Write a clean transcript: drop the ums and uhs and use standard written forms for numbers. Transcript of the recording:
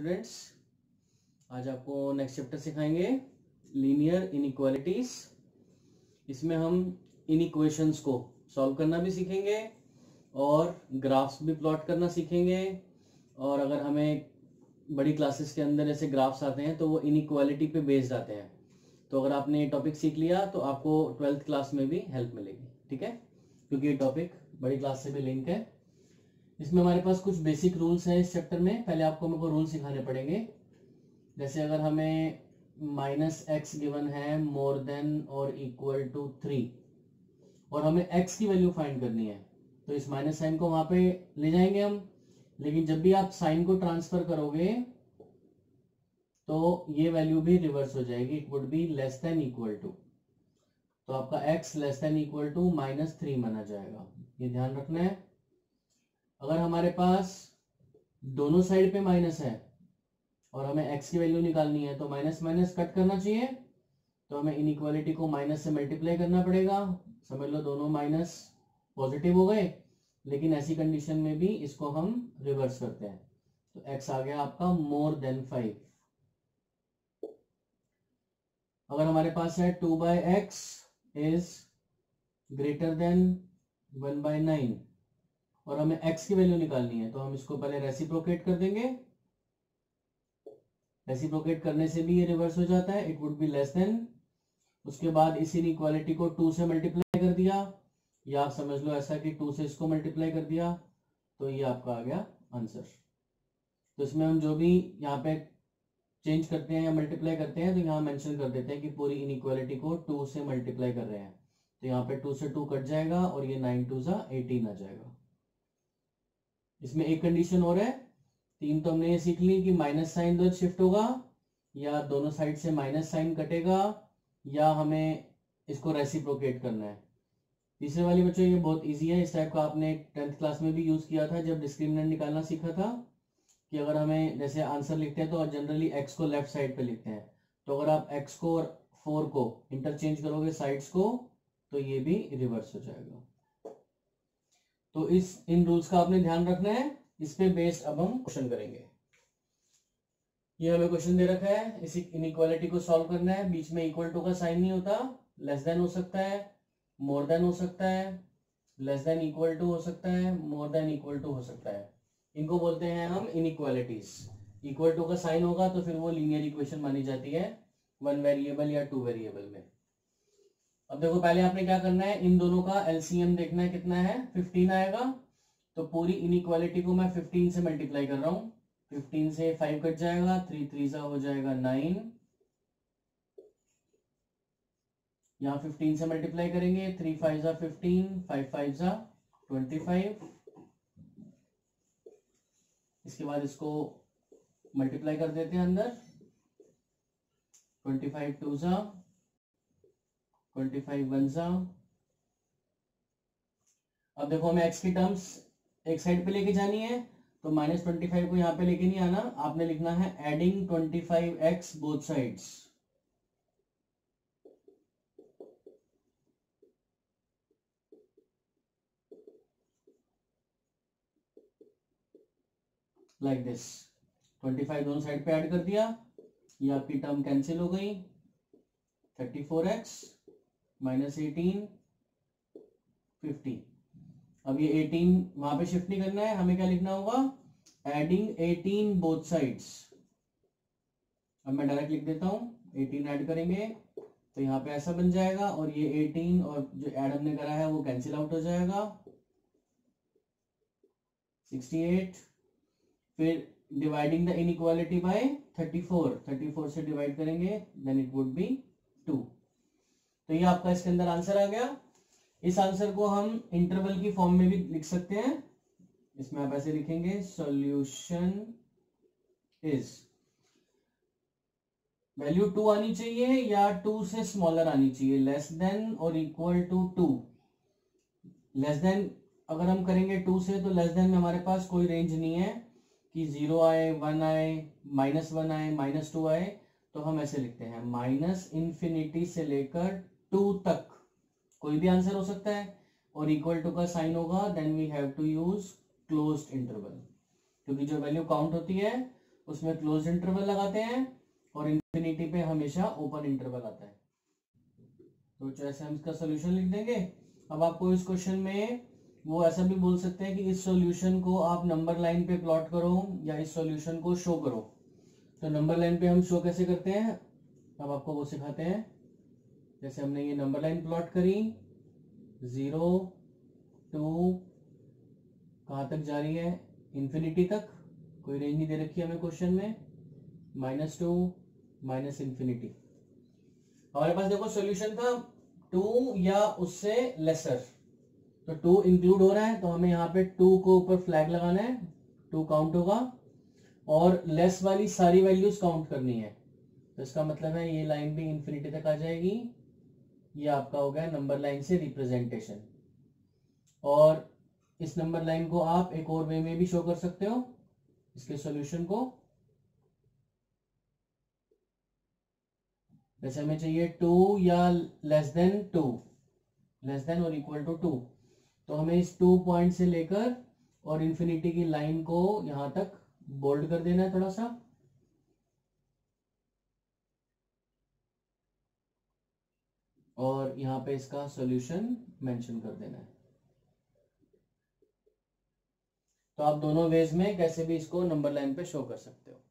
Students, आज आपको next chapter सिखाएंगे लीनियर इनइक्वालिटीज। इसमें हम इनइक्वेशंस को सॉल्व करना भी सीखेंगे और ग्राफ्स भी प्लॉट करना सीखेंगे। और अगर हमें बड़ी क्लासेस के अंदर ऐसे ग्राफ्स आते हैं तो वो इनइक्वालिटी पे बेस्ड आते हैं। तो अगर आपने ये टॉपिक सीख लिया तो आपको 12th क्लास में भी हेल्प मिलेगी, ठीक है, क्योंकि ये टॉपिक बड़ी क्लास से भी लिंक है। इसमें हमारे पास कुछ बेसिक रूल्स हैं इस चैप्टर में। पहले आपको मेरे को रूल सिखाने पड़ेंगे। जैसे अगर हमें -x गिवन है मोर देन और इक्वल टू 3 और हमें x की वैल्यू फाइंड करनी है, तो इस माइनस साइन को वहां पे ले जाएंगे हम। लेकिन जब भी आप साइन को ट्रांसफर करोगे तो ये वैल्यू भी रिवर्स हो जाएगी, it would be less than equal to. तो आपका x less than equal to -3 माना जाएगा, ये ध्यान रखना है। अगर हमारे पास दोनों साइड पे माइनस है और हमें x की वैल्यू निकालनी है तो माइनस माइनस कट करना चाहिए, तो हमें इनइक्वालिटी को माइनस से मल्टीप्लाई करना पड़ेगा। समझ लो दोनों माइनस पॉजिटिव हो गए, लेकिन ऐसी कंडीशन में भी इसको हम रिवर्स करते हैं, तो x आ गया आपका मोर देन 5। अगर हमारे पास है 2/x इज ग्रेटर देन 1/9 और हमें x की वैल्यू निकालनी है, तो हम इसको पहले रेसिप्रोकेट कर देंगे। रेसिप्रोकेट करने से भी ये रिवर्स हो जाता है, it would be less then. उसके बाद इस इनइक्वालिटी को 2 से मल्टीप्लाई कर दिया, या आप समझ लो ऐसा कि 2 से इसको मल्टीप्लाई कर दिया, तो ये आपका आ गया आंसर। तो इसमें हम जो भी यहाँ पे चेंज करते हैं या मल्टीप्लाई करते हैं, तो यहाँ मेंशन कर देते हैं कि पूरी इनइक्वालिटी को 2 से मल्टीप्लाई कर रहे हैं। तो यहाँ पे 2 से 2 कट जाएगा और ये 9 2 ज़ा 18 आ जाएगा। इसमें एक कंडीशन और है, 3 तो हमने ये सीख ली कि माइनस साइन दो शिफ्ट होगा, या दोनों साइड से माइनस साइन कटेगा, या हमें इसको रेसिप्रोकेट करना है। तीसरे वाली बच्चों ये बहुत इजी है, इस टाइप का आपने 10th क्लास में भी यूज किया था जब डिस्क्रिमिनेंट निकालना सीखा था, कि अगर हमें जैसे आंसर लिखते हैं तो जनरली x को लेफ्ट साइड पे लिखते हैं, तो अगर आप x को और 4 को इंटरचेंज करोगे साइड्स को, तो ये भी रिवर्स हो जाएगा। तो इन रूल्स का आपने ध्यान रखना है। इस पे बेस्ड अब हम क्वेश्चन करेंगे। ये हमें क्वेश्चन दे रखा है, इस इनइक्वालिटी को सॉल्व करना है। बीच में इक्वल टू का साइन नहीं होता, लेस देन हो सकता है, मोर देन हो सकता है, लेस देन इक्वल टू हो सकता है, मोर देन इक्वल टू हो सकता है। इनको बोलते हैं हम इनइक्वालिटीज। इक्वल टू का साइन होगा तो फिर वो लीनियर इक्वेशन मानी जाती है 1 वेरिएबल या 2 वेरिएबल में। अब देखो पहले आपने क्या करना है, इन दोनों का एलसीएम देखना है, कितना है 15 आएगा। तो पूरी इनइक्वालिटी को मैं 15 से मल्टीप्लाई कर रहा हूं। 15 से 5 कट जाएगा, 3 3 सा हो जाएगा 9। यहां 15 से मल्टीप्लाई करेंगे, 3 5 सा 15, 5 5 सा 25। इसके बाद इसको मल्टीप्लाई कर देते हैं अंदर, 25 2 सा 25 1 सा। अब देखो हमें x की टर्म्स एक साइड पे लेके जानी है, तो -25 को यहाँ पे लेके नहीं आना, आपने लिखना है adding 25x both sides. Like this, 25 दोनों साइड पे ऐड कर दिया, ये आपकी टर्म कैंसिल हो गई। 34x -18 50। अब ये 18 वहां पे शिफ्ट नहीं करना है, हमें क्या लिखना होगा, एडिंग 18 बोथ साइड्स। अब मैं डायरेक्ट लिख देता हूं, 18 ऐड करेंगे तो यहाँ पे ऐसा बन जाएगा, और ये 18 और जो ऐड हमने करा है वो कैंसिल आउट हो जाएगा, 68। फिर डिवाइडिंग द इनइक्वालिटी बाय 34 से डिवाइड करेंगे, देन इट वुड बी 2। तो ये आपका इसके अंदर आंसर आ गया। इस आंसर को हम इंटरवल की फॉर्म में भी लिख सकते हैं। इसमें आप ऐसे लिखेंगे, सॉल्यूशन इज, वैल्यू 2 आनी चाहिए या 2 से स्मॉलर आनी चाहिए, लेस देन और इक्वल टू 2। लेस देन अगर हम करेंगे 2 से, तो लेस देन में हमारे पास कोई रेंज नहीं है कि 0 आए, 1 आए, -1 आए, -2 आए। तो हम ऐसे लिखते हैं, -∞ से लेकर 2 तक कोई भी आंसर हो सकता है, और इक्वल टू का साइन होगा, then we have to use closed interval, क्योंकि जो वैल्यू काउंट होती है उसमें क्लोज इंटरवल लगाते हैं और इन्फिनिटी पे हमेशा ओपन इंटरवल आता है। तो ऐसे हम इसका सोल्यूशन लिख देंगे। अब आपको इस क्वेश्चन में वो ऐसा भी बोल सकते हैं कि इस सॉल्यूशन को आप नंबर लाइन पे प्लॉट करो या इस सॉल्यूशन को शो करो। तो नंबर लाइन पे हम शो कैसे करते हैं, अब आपको वो सिखाते हैं। जैसे हमने ये नंबर लाइन प्लॉट करी, 0 2 कहाँ तक जा रही है, इन्फिनिटी तक, कोई रेंज नहीं दे रखी है हमें क्वेश्चन में, -2 माइनस इन्फिनिटी। हमारे पास देखो सॉल्यूशन था 2 या उससे लेसर, तो 2 इंक्लूड हो रहा है तो हमें यहाँ पे 2 को ऊपर फ्लैग लगाना है, 2 काउंट होगा और लेस वाली सारी वैल्यूज काउंट करनी है। तो इसका मतलब है ये लाइन भी इन्फिनिटी तक आ जाएगी। ये आपका हो गया नंबर लाइन से रिप्रेजेंटेशन। और इस नंबर लाइन को आप एक और वे में भी शो कर सकते हो, इसके सॉल्यूशन को। जैसे हमें चाहिए 2 या लेस देन 2, लेस देन और इक्वल टू 2, तो हमें इस 2 पॉइंट से लेकर और इन्फिनिटी की लाइन को यहां तक बोल्ड कर देना है थोड़ा सा, और यहां पे इसका सॉल्यूशन मेंशन कर देना है। तो आप दोनों वेज में कैसे भी इसको नंबर लाइन पे शो कर सकते हो।